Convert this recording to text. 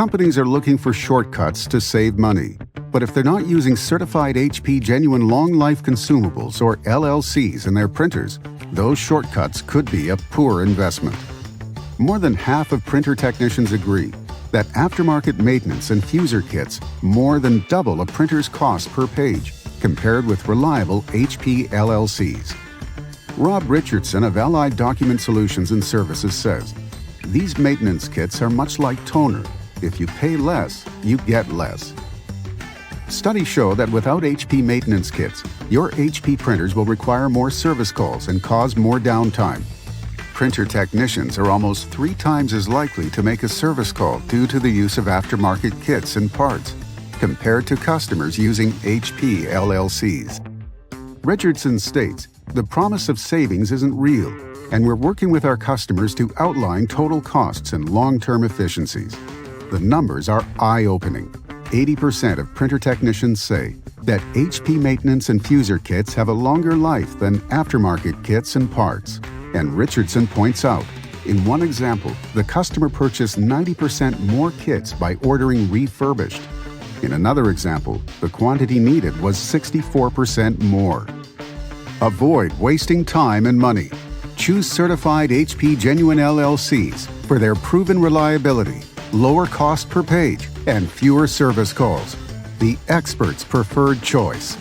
Companies are looking for shortcuts to save money. But if they're not using certified HP Genuine Long Life Consumables or LLCs in their printers, those shortcuts could be a poor investment. More than half of printer technicians agree that aftermarket maintenance and fuser kits more than double a printer's cost per page compared with reliable HP LLCs. Rob Richardson of Allied Document Solutions and Services says, "These maintenance kits are much like toner. If you pay less, you get less." Studies show that without HP maintenance kits, your HP printers will require more service calls and cause more downtime. Printer technicians are almost 3 times as likely to make a service call due to the use of aftermarket kits and parts, compared to customers using HP LLCs. Richardson states, "The promise of savings isn't real, and we're working with our customers to outline total costs and long-term efficiencies." The numbers are eye-opening. 80% of printer technicians say that HP maintenance and fuser kits have a longer life than aftermarket kits and parts. And Richardson points out, in one example, the customer purchased 90% more kits by ordering refurbished. In another example, the quantity needed was 64% more. Avoid wasting time and money. Choose certified HP Genuine LLCs for their proven reliability, lower cost per page, and fewer service calls. The expert's preferred choice.